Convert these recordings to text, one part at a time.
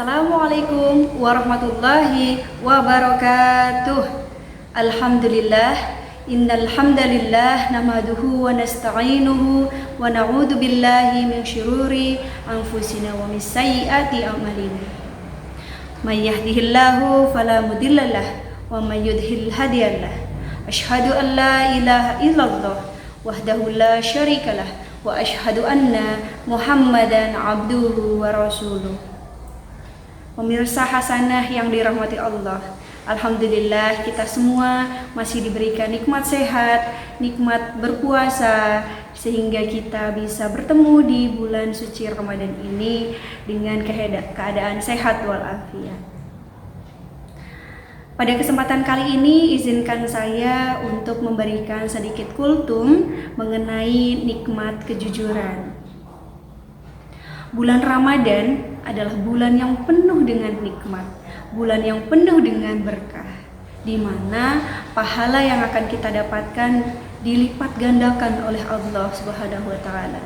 Assalamualaikum warahmatullahi wabarakatuh. Alhamdulillah, innal hamdalillah nahmaduhu wa nasta'inuhu wa na'udzu billahi min syururi anfusina wa min sayyiati a'malina. May yahdihillahu fala mudhillalah wa may yudhlil hadiyalah. Asyhadu an la ilaha illallah wahdahu la syarikalah wa asyhadu anna Muhammadan abduhu wa rasuluh. Pemirsa Hasanah yang dirahmati Allah, alhamdulillah kita semua masih diberikan nikmat sehat, nikmat berpuasa, sehingga kita bisa bertemu di bulan suci Ramadan ini dengan keadaan sehat walafiat. Pada kesempatan kali ini izinkan saya untuk memberikan sedikit kultum mengenai nikmat kejujuran. Bulan Ramadan adalah bulan yang penuh dengan nikmat, bulan yang penuh dengan berkah, di mana pahala yang akan kita dapatkan dilipat gandakan oleh Allah Subhanahu wa taala.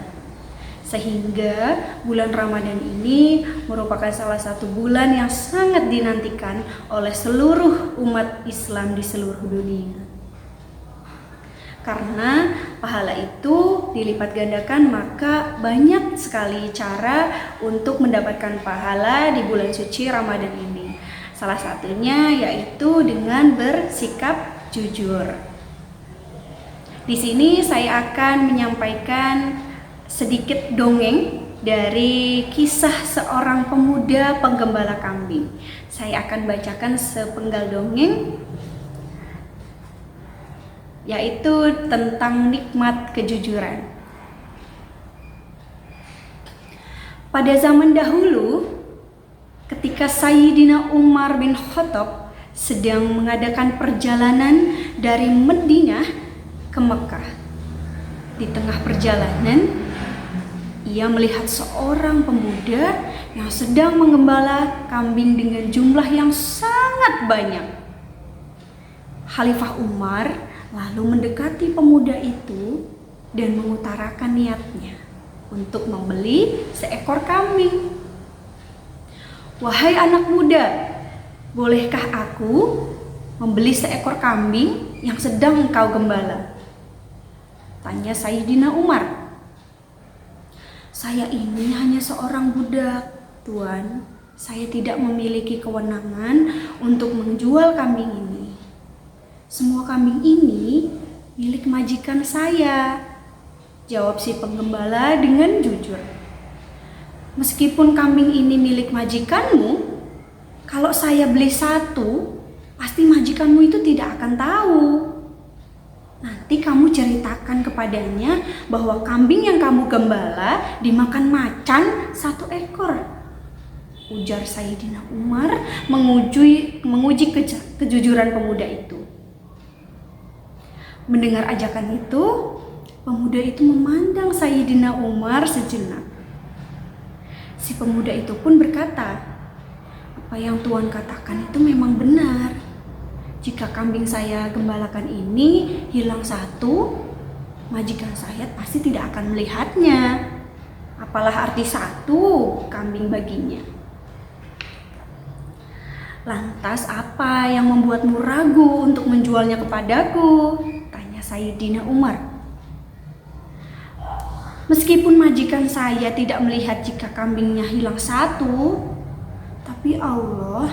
Sehingga bulan Ramadan ini merupakan salah satu bulan yang sangat dinantikan oleh seluruh umat Islam di seluruh dunia. Karena pahala itu dilipat gandakan, maka banyak sekali cara untuk mendapatkan pahala di bulan suci Ramadan ini. Salah satunya yaitu dengan bersikap jujur. Di sini saya akan menyampaikan sedikit dongeng dari kisah seorang pemuda penggembala kambing. Saya akan bacakan sepenggal dongeng, yaitu tentang nikmat kejujuran. Pada zaman dahulu, ketika Sayyidina Umar bin Khattab sedang mengadakan perjalanan dari Madinah ke Mekah, di tengah perjalanan ia melihat seorang pemuda yang sedang menggembala kambing dengan jumlah yang sangat banyak. Khalifah Umar lalu mendekati pemuda itu dan mengutarakan niatnya untuk membeli seekor kambing. "Wahai anak muda, bolehkah aku membeli seekor kambing yang sedang engkau gembala?" tanya Sayyidina Umar. "Saya ini hanya seorang budak, Tuan. Saya tidak memiliki kewenangan untuk menjual kambing ini. Semua kambing ini milik majikan saya," jawab si penggembala dengan jujur. "Meskipun kambing ini milik majikanmu, kalau saya beli satu, pasti majikanmu itu tidak akan tahu. Nanti kamu ceritakan kepadanya bahwa kambing yang kamu gembala dimakan macan 1 ekor, ujar Sayyidina Umar menguji kejujuran pemuda itu. Mendengar ajakan itu, pemuda itu memandang Sayyidina Umar sejenak. Si pemuda itu pun berkata, "Apa yang Tuan katakan itu memang benar. Jika kambing saya gembalakan ini hilang satu, majikan saya pasti tidak akan melihatnya. Apalah arti satu kambing baginya. Lantas apa yang membuatmu ragu untuk menjualnya kepadaku?" tanya Sayyidina Umar. "Meskipun majikan saya tidak melihat jika kambingnya hilang satu, tapi Allah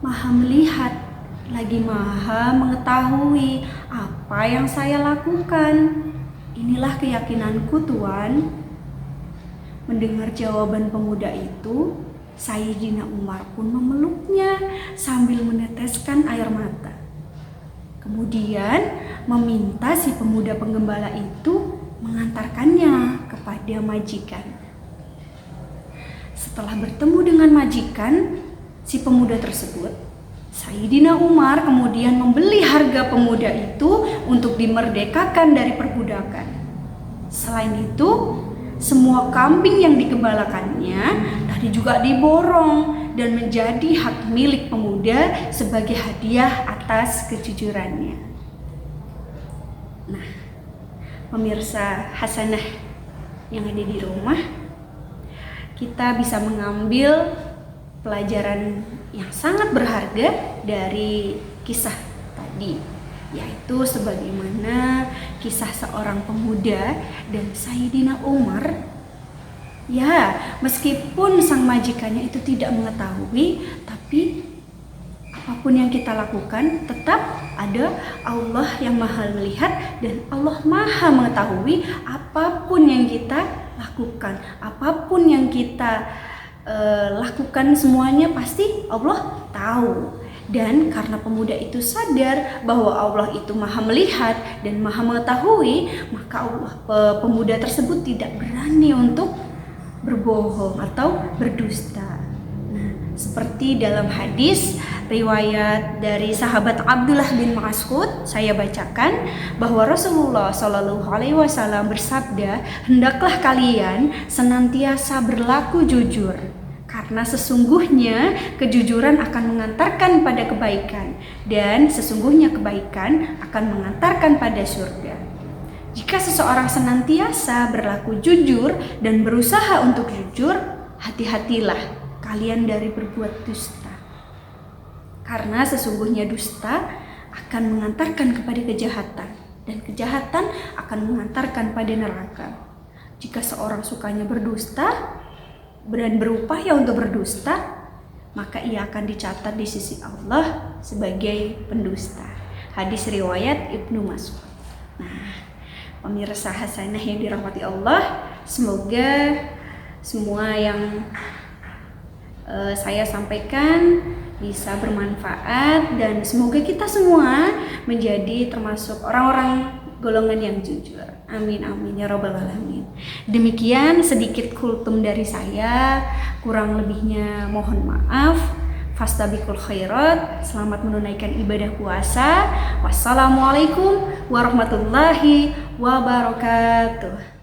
Maha melihat, lagi Maha mengetahui apa yang saya lakukan. Inilah keyakinanku, Tuan." Mendengar jawaban pemuda itu, Sayyidina Umar pun memeluknya sambil meneteskan air mata. Kemudian meminta si pemuda penggembala itu mengantarkannya kepada majikan. Setelah bertemu dengan majikan si pemuda tersebut, Sayyidina Umar kemudian membeli harga pemuda itu untuk dimerdekakan dari perbudakan. Selain itu, semua kambing yang digembalakannya tadi juga diborong dan menjadi hak milik pemuda sebagai hadiah atas kejujurannya. Nah, pemirsa Hasanah yang ada di rumah, kita bisa mengambil pelajaran yang sangat berharga dari kisah tadi, yaitu sebagaimana kisah seorang pemuda dan Sayyidina Umar. Ya, meskipun sang majikannya itu tidak mengetahui, tapi apapun yang kita lakukan tetap ada Allah yang maha melihat dan Allah maha mengetahui apapun yang kita lakukan. Apapun yang kita lakukan semuanya pasti Allah tahu. Dan karena pemuda itu sadar bahwa Allah itu maha melihat dan maha mengetahui, maka pemuda tersebut tidak berani untuk berbohong atau berdusta. Nah, seperti dalam hadis riwayat dari sahabat Abdullah bin Mas'ud, saya bacakan bahwa Rasulullah Shallallahu Alaihi Wasallam bersabda, hendaklah kalian senantiasa berlaku jujur, karena sesungguhnya kejujuran akan mengantarkan pada kebaikan dan sesungguhnya kebaikan akan mengantarkan pada surga. Jika seseorang senantiasa berlaku jujur dan berusaha untuk jujur, hati-hatilah kalian dari berbuat dusta. Karena sesungguhnya dusta akan mengantarkan kepada kejahatan dan kejahatan akan mengantarkan pada neraka. Jika seorang sukanya berdusta dan berupaya untuk berdusta, maka ia akan dicatat di sisi Allah sebagai pendusta. Hadis riwayat Ibnu Mas'ud. Nah, pemirsa hasanah yang dirahmati Allah, semoga semua yang saya sampaikan bisa bermanfaat dan semoga kita semua menjadi termasuk orang-orang golongan yang jujur. Amin amin ya rabbal alamin. Demikian sedikit kultum dari saya, kurang lebihnya mohon maaf. Fastabiqul khairat. Selamat menunaikan ibadah puasa. Wassalamualaikum warahmatullahi wabarakatuh.